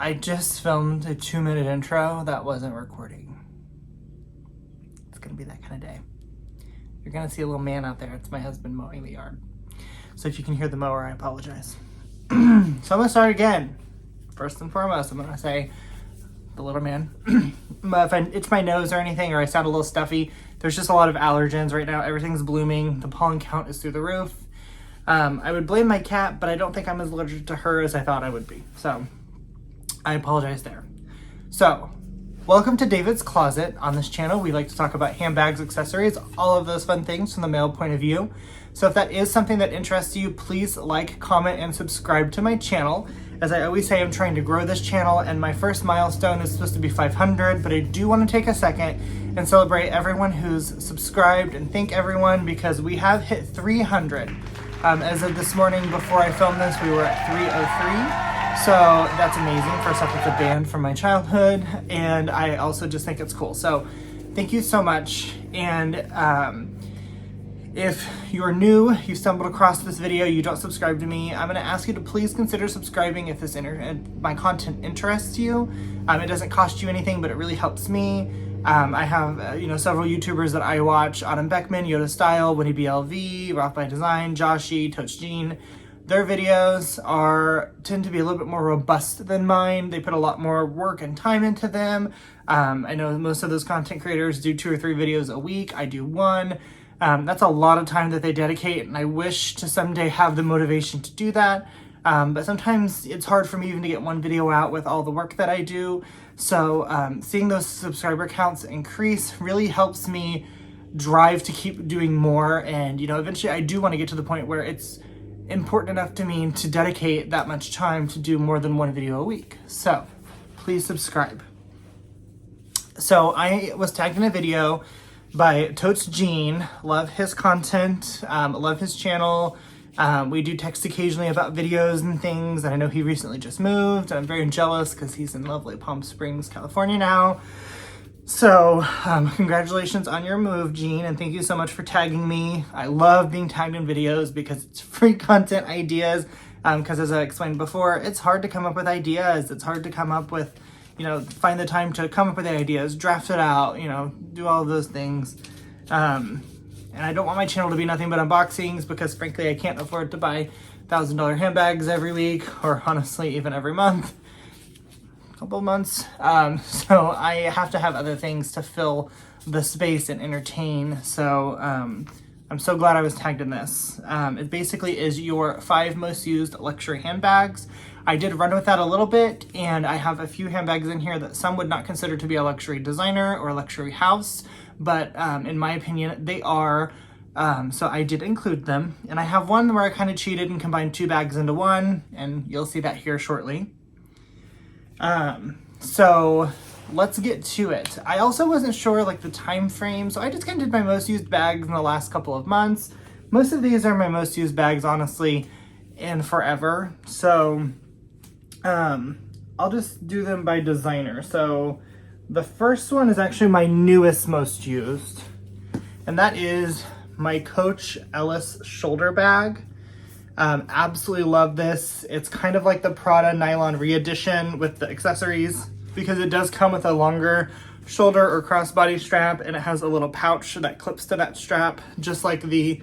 I just filmed a 2-minute intro that wasn't recording. It's gonna be that kind of day. You're gonna see a little man out there. It's my husband mowing the yard. So if you can hear the mower, I apologize. So I'm gonna start again. First and foremost, I'm gonna say the little man. If I itch my nose or anything, or I sound a little stuffy, there's just a lot of allergens right now. Everything's blooming. The pollen count is through the roof. I would blame my cat, but I don't think I'm as allergic to her as I thought I would be. So I apologize there. So, welcome to David's Closet. On this channel, we like to talk about handbags, accessories, all of those fun things from the male point of view. So if that is something that interests you, please like, comment, and subscribe to my channel. As I always say, I'm trying to grow this channel, and my first milestone is supposed to be 500, but I do want to take a second and celebrate everyone who's subscribed and thank everyone because we have hit 300. As of this morning, before I filmed this, we were at 303. So that's amazing. First off, it's a band from my childhood, and I also just think it's cool. So thank you so much. And if you're new, you stumbled across this video, you don't subscribe to me, I'm going to ask you to please consider subscribing if this my content interests you. It doesn't cost you anything, but it really helps me. I have several YouTubers that I watch: Autumn Beckman, Yoda Style, Winnie BLV, Roth by Design, Joshi, Toach Jean. Their videos tend to be a little bit more robust than mine. They put a lot more work and time into them. I know most of those content creators do 2 or 3 videos a week. I do 1. That's a lot of time that they dedicate, and I wish to someday have the motivation to do that. But sometimes it's hard for me even to get 1 video out with all the work that I do. So seeing those subscriber counts increase really helps me drive to keep doing more. And, eventually I do want to get to the point where it's important enough to me to dedicate that much time to do more than 1 video a week. So please subscribe. So I was tagged in a video by Toach Jean. Love his content, love his channel. We do text occasionally about videos and things, and I know he recently just moved. I'm very jealous because he's in lovely Palm Springs, California now. So congratulations on your move, Jean, and thank you so much for tagging me. I love being tagged in videos because it's free content ideas. Because as I explained before, it's hard to come up with ideas. It's hard to come up with, find the time to come up with the ideas, draft it out, do all of those things. And I don't want my channel to be nothing but unboxings because frankly, I can't afford to buy $1,000 handbags every week, or honestly, even every month. Couple months. So I have to have other things to fill the space and entertain. So I'm so glad I was tagged in this. It basically is your 5 most used luxury handbags. I did run with that a little bit, and I have a few handbags in here that some would not consider to be a luxury designer or a luxury house, but in my opinion, they are. So I did include them, and I have one where I kind of cheated and combined 2 bags into 1, and you'll see that here shortly. So let's get to it. I also wasn't sure the time frame, so I just kind of did my most used bags in the last couple of months. Most of these are my most used bags, honestly, in forever. So I'll just do them by designer. So the first one is actually my newest most used, and that is my Coach Ellis shoulder bag. Absolutely love this. It's kind of like the Prada nylon re-edition with the accessories, because it does come with a longer shoulder or crossbody strap, and it has a little pouch that clips to that strap, just like the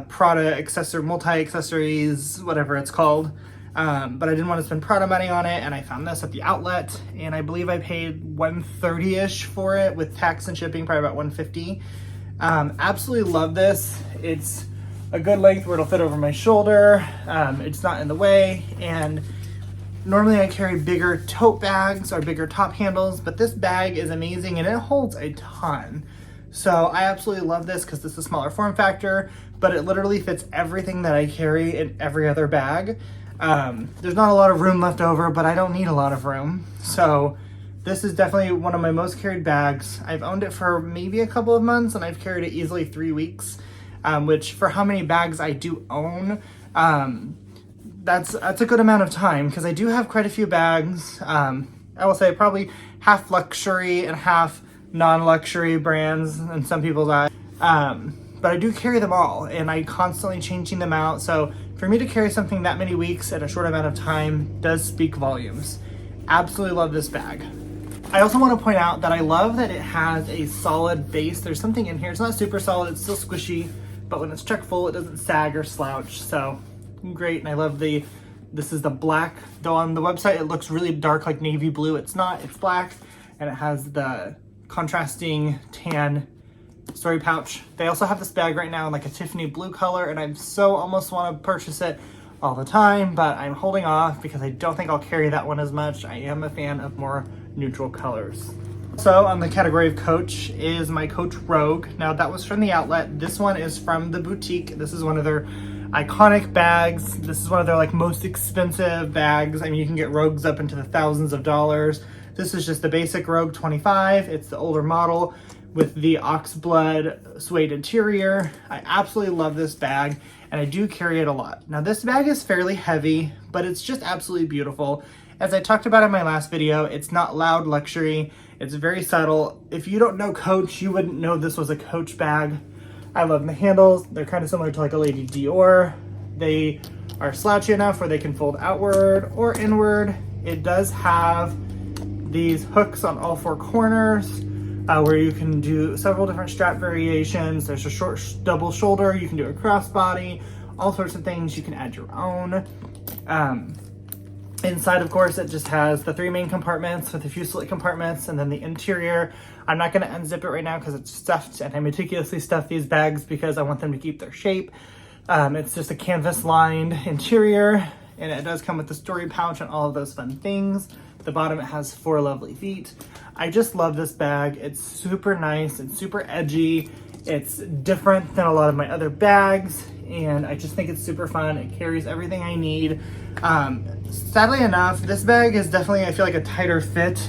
Prada multi-accessories, whatever it's called. But I didn't want to spend Prada money on it, and I found this at the outlet, and I believe I paid $130-ish for it with tax and shipping, probably about $150. Absolutely love this. It's a good length where it'll fit over my shoulder. It's not in the way, and normally I carry bigger tote bags or bigger top handles, but this bag is amazing and it holds a ton. So I absolutely love this because this is a smaller form factor, but it literally fits everything that I carry in every other bag. There's not a lot of room left over, but I don't need a lot of room. So this is definitely one of my most carried bags. I've owned it for maybe a couple of months, and I've carried it easily 3 weeks. Which for how many bags I do own, that's a good amount of time, because I do have quite a few bags. I will say probably half luxury and half non-luxury brands in some people's eyes. But I do carry them all, and I constantly changing them out. So For me to carry something that many weeks at a short amount of time does speak volumes. Absolutely love this bag. I also want to point out that I love that it has a solid base. There's something in here. It's not super solid, it's still squishy, but when it's check full, it doesn't sag or slouch. So great. And I love this is the black, though on the website it looks really dark like navy blue. It's not, it's black, and it has the contrasting tan story pouch. They also have this bag right now in like a Tiffany blue color, and I so almost want to purchase it all the time, but I'm holding off because I don't think I'll carry that one as much. I am a fan of more neutral colors. So on the category of Coach is my Coach Rogue. Now that was from the outlet. This one is from the boutique. This is one of their iconic bags. This is one of their like most expensive bags. I mean, you can get Rogues up into the thousands of dollars. This is just the basic Rogue 25. It's the older model with the oxblood suede interior. I absolutely love this bag, and I do carry it a lot. Now this bag is fairly heavy, but it's just absolutely beautiful. As I talked about in my last video, it's not loud luxury. It's very subtle. If you don't know Coach, you wouldn't know this was a Coach bag. I love the handles. They're kind of similar to like a Lady Dior. They are slouchy enough where they can fold outward or inward. It does have these hooks on all four corners where you can do several different strap variations. There's a short double shoulder. You can do a crossbody, all sorts of things. You can add your own. Inside, of course, it just has the 3 main compartments with a few slit compartments, and then the interior. I'm not going to unzip it right now because it's stuffed, and I meticulously stuff these bags because I want them to keep their shape. It's just a canvas lined interior, and it does come with the story pouch and all of those fun things. At the bottom, it has 4 lovely feet. I just love this bag. It's super nice. It's super edgy. It's different than a lot of my other bags, and I just think it's super fun. It carries everything I need. Sadly enough, this bag is definitely, I feel like, a tighter fit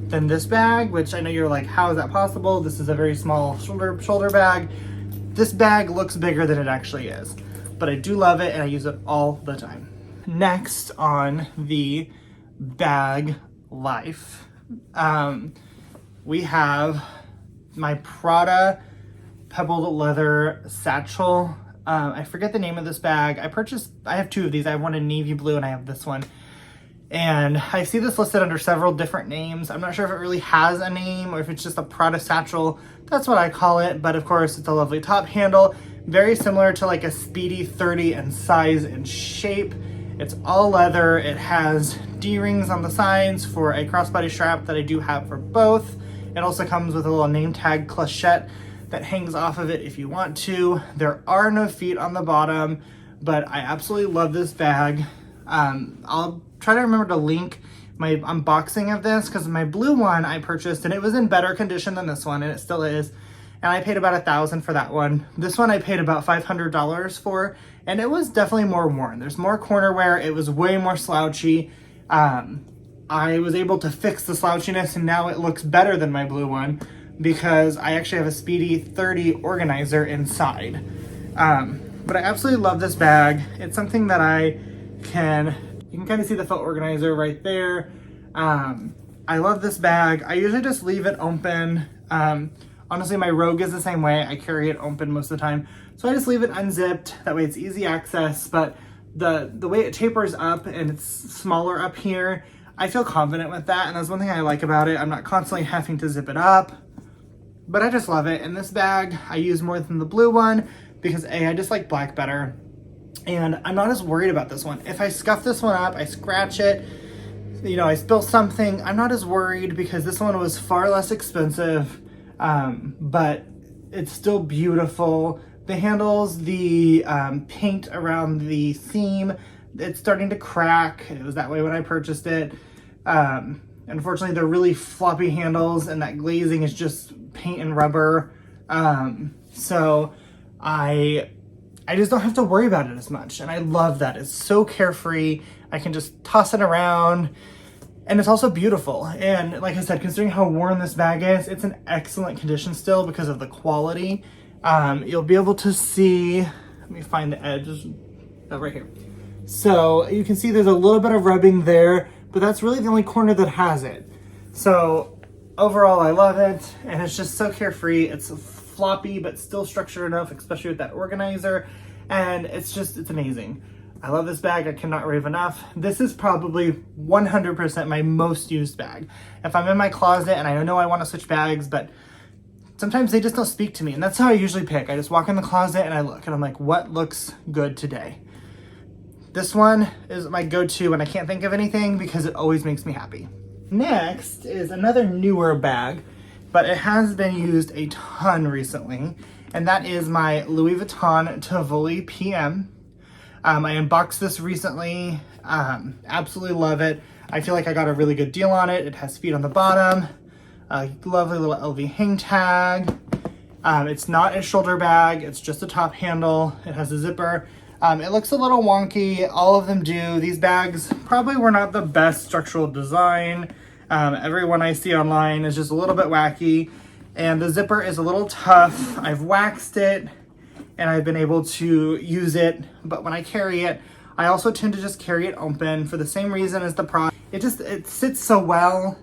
than this bag, which I know you're like, how is that possible? This is a very small shoulder bag. This bag looks bigger than it actually is, but I do love it and I use it all the time. Next on the bag life, we have my Prada pebbled leather satchel. I forget the name of this bag. I have 2 of these. I have one in navy blue and I have this one. And I see this listed under several different names. I'm not sure if it really has a name or if it's just a Prada satchel. That's what I call it. But of course, it's a lovely top handle. Very similar to like a Speedy 30 in size and shape. It's all leather. It has D-rings on the sides for a crossbody strap that I do have for both. It also comes with a little name tag clochette that hangs off of it if you want to. There are no feet on the bottom, but I absolutely love this bag. I'll try to remember to link my unboxing of this because my blue one I purchased and it was in better condition than this one, and it still is. And I paid about $1,000 for that one. This one I paid about $500 for, and it was definitely more worn. There's more corner wear. It was way more slouchy. I was able to fix the slouchiness, and now it looks better than my blue one because I actually have a Speedy 30 organizer inside. But I absolutely love this bag. It's something that you can kind of see the foot organizer right there. I love this bag. I usually just leave it open. Honestly, my Rogue is the same way. I carry it open most of the time. So I just leave it unzipped. That way it's easy access, but the way it tapers up and it's smaller up here, I feel confident with that. And that's one thing I like about it. I'm not constantly having to zip it up, but I just love it. And this bag I use more than the blue one because I just like black better. And I'm not as worried about this one. If I scuff this one up, I scratch it, I spill something, I'm not as worried because this one was far less expensive, but it's still beautiful. The handles, the paint around the seam, it's starting to crack. It was that way when I purchased it. Unfortunately, they're really floppy handles and that glazing is just paint and rubber. So I just don't have to worry about it as much. And I love that. It's so carefree. I can just toss it around. And it's also beautiful. And like I said, considering how worn this bag is, it's in excellent condition still because of the quality. You'll be able to see, let me find the edge, right here. So you can see there's a little bit of rubbing there, but that's really the only corner that has it. So overall, I love it. And it's just so carefree. It's floppy, but still structured enough, especially with that organizer. And it's amazing. I love this bag. I cannot rave enough. This is probably 100% my most used bag. If I'm in my closet and I know I want to switch bags, but sometimes they just don't speak to me, and that's how I usually pick. I just walk in the closet and I look, and I'm like, what looks good today? This one is my go-to when I can't think of anything because it always makes me happy. Next is another newer bag, but it has been used a ton recently, and that is my Louis Vuitton Tivoli PM. I unboxed this recently, absolutely love it. I feel like I got a really good deal on it. It has feet on the bottom, a lovely little LV hang tag. It's not a shoulder bag, it's just a top handle. It has a zipper. It looks a little wonky, all of them do. These bags probably were not the best structural design. Every one I see online is just a little bit wacky, and the zipper is a little tough. I've waxed it, and I've been able to use it, but when I carry it, I also tend to just carry it open for the same reason as the Pradai. It sits so well.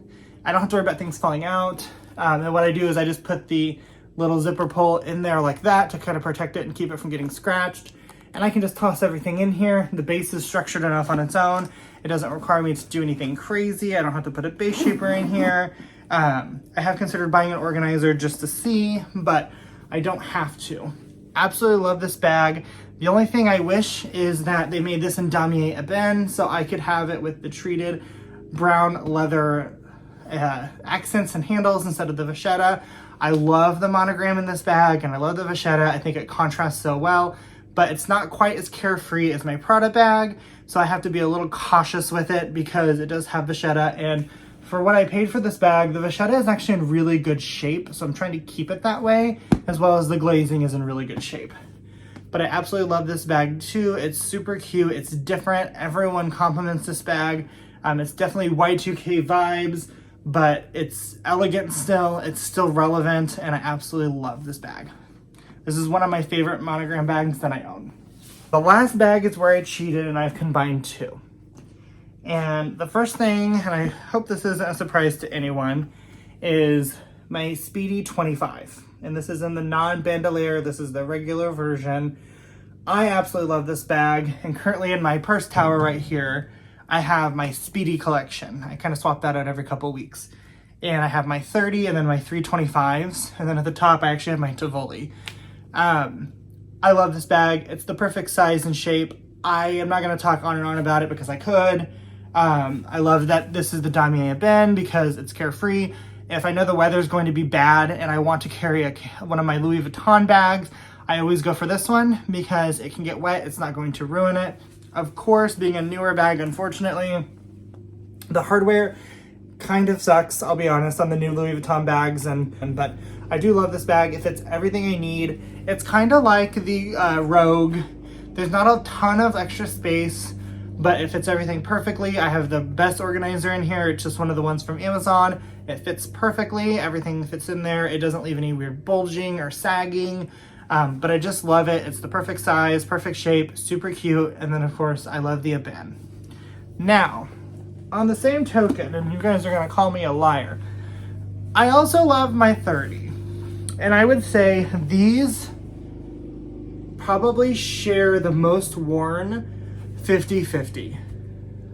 I don't have to worry about things falling out. And what I do is I just put the little zipper pull in there like that to kind of protect it and keep it from getting scratched. And I can just toss everything in here. The base is structured enough on its own. It doesn't require me to do anything crazy. I don't have to put a base shaper in here. I have considered buying an organizer just to see, but I don't have to. Absolutely love this bag. The only thing I wish is that they made this in damier ebene so I could have it with the treated brown leather accents and handles instead of the vachetta. I love the monogram in this bag and I love the vachetta. I think it contrasts so well, but it's not quite as carefree as my Prada bag, so I have to be a little cautious with it because it does have vachetta, and for what I paid for this bag, the vachetta is actually in really good shape, so I'm trying to keep it that way, as well as the glazing is in really good shape. But I absolutely love this bag too. It's super cute, it's different. Everyone compliments this bag. It's definitely Y2K vibes, but it's elegant still, it's still relevant, and I absolutely love this bag. This is one of my favorite monogram bags that I own. The last bag is where I cheated and I've combined two. And the first thing, and I hope this isn't a surprise to anyone, is my Speedy 25. And this is in the non-bandolier, this is the regular version. I absolutely love this bag, and currently in my purse tower right here, I have my Speedy collection. I kind of swap that out every couple weeks. And I have my 30 and then my 325s, and then at the top I actually have my Tivoli. I love this bag. It's the perfect size and shape. I am not going to talk on and on about it because I could. I love that this is the damier ebene because it's carefree. If I know the weather is going to be bad and I want to carry one of my Louis Vuitton bags, I always go for this one because it can get wet. It's not going to ruin it. Of course, being a newer bag, unfortunately, the hardware kind of sucks, I'll be honest, on the new Louis Vuitton bags, but I do love this bag. It fits everything I need. It's kind of like the Rogue. There's not a ton of extra space, but it fits everything perfectly. I have the best organizer in here. It's just one of the ones from Amazon. It fits perfectly. Everything fits in there. It doesn't leave any weird bulging or sagging, but I just love it. It's the perfect size, perfect shape, super cute. And then of course, I love the ebene. Now, on the same token, and you guys are gonna call me a liar, I also love my 30. And I would say these probably share the most worn 50-50.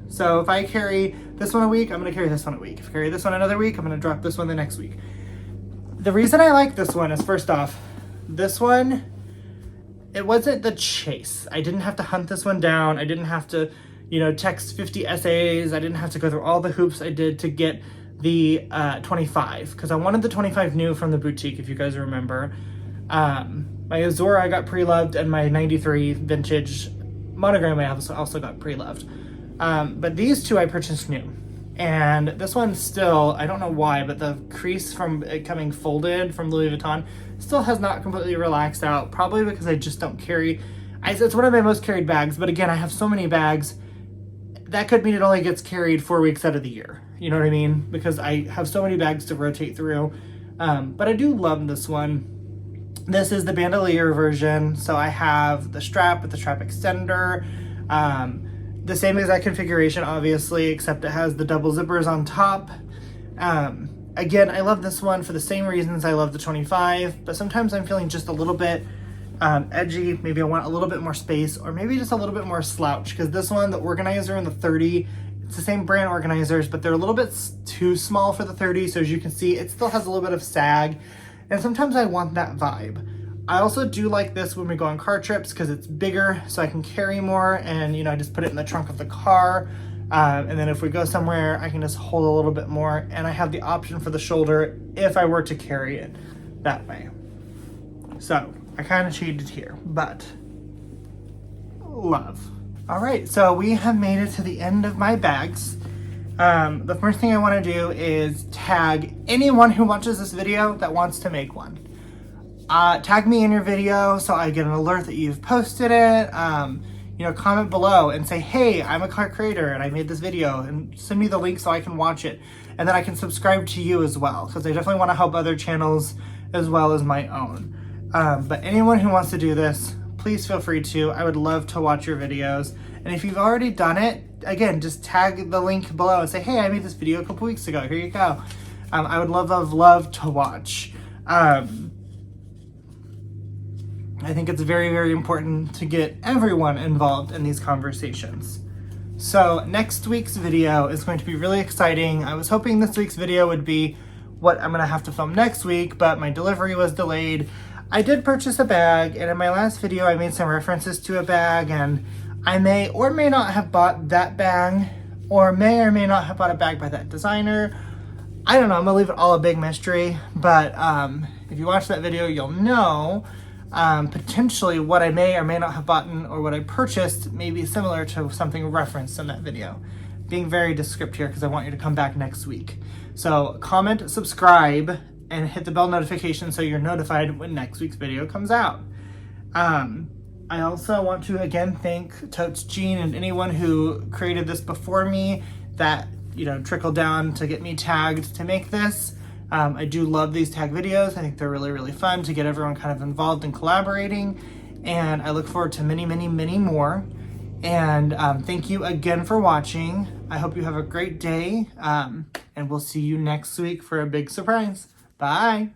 So if I carry this one a week, I'm gonna carry this one a week. If I carry this one another week, I'm gonna drop this one the next week. The reason I like this one is, first off, this one, it wasn't the chase. I didn't have to hunt this one down. I didn't have to, text 50 essays. I didn't have to go through all the hoops I did to get the 25, because I wanted the 25 new from the boutique, if you guys remember. My Azura I got pre-loved, and my 93 vintage monogram I also got pre-loved. But these two I purchased new. And this one still, I don't know why, but the crease from it coming folded from Louis Vuitton still has not completely relaxed out, probably because I just don't carry, it's one of my most carried bags, but again, I have so many bags, that could mean it only gets carried 4 weeks out of the year. You know what I mean? Because I have so many bags to rotate through. But I do love this one. This is the bandolier version. So I have the strap with the strap extender. The same exact configuration, obviously, except it has the double zippers on top. Again, I love this one for the same reasons I love the 25, but sometimes I'm feeling just a little bit edgy. Maybe I want a little bit more space, or maybe just a little bit more slouch, because this one, the organizer in the 30, it's the same brand organizers, but they're a little bit too small for the 30. So as you can see, it still has a little bit of sag, and sometimes I want that vibe. I also do like this when we go on car trips because it's bigger, so I can carry more, and I just put it in the trunk of the car. And then if we go somewhere, I can just hold a little bit more, and I have the option for the shoulder if I were to carry it that way. So I kind of cheated here, but love. All right, so we have made it to the end of my bags. The first thing I want to do is tag anyone who watches this video that wants to make one. Tag me in your video so I get an alert that you've posted it. Comment below and say, hey, I'm a car creator and I made this video, and send me the link so I can watch it. And then I can subscribe to you as well, because I definitely want to help other channels as well as my own. But anyone who wants to do this, please feel free to. I would love to watch your videos. And if you've already done it, again, just tag the link below and say, hey, I made this video a couple weeks ago. Here you go. I would love to watch. I think it's very, very important to get everyone involved in these conversations. So next week's video is going to be really exciting. I was hoping this week's video would be what I'm gonna have to film next week, but my delivery was delayed. I did purchase a bag, and in my last video I made some references to a bag, and I may or may not have bought that bag, or may not have bought a bag by that designer. I don't know, I'm gonna leave it all a big mystery, but if you watch that video, you'll know potentially what I may or may not have bought or what I purchased may be similar to something referenced in that video. Being very descriptive here because I want you to come back next week. So comment, subscribe, and hit the bell notification so you're notified when next week's video comes out. I also want to again thank Totes Jean and anyone who created this before me that trickled down to get me tagged to make this. I do love these tag videos. I think they're really, really fun to get everyone kind of involved and collaborating. And I look forward to many, many, many more. And thank you again for watching. I hope you have a great day. And we'll see you next week for a big surprise. Bye.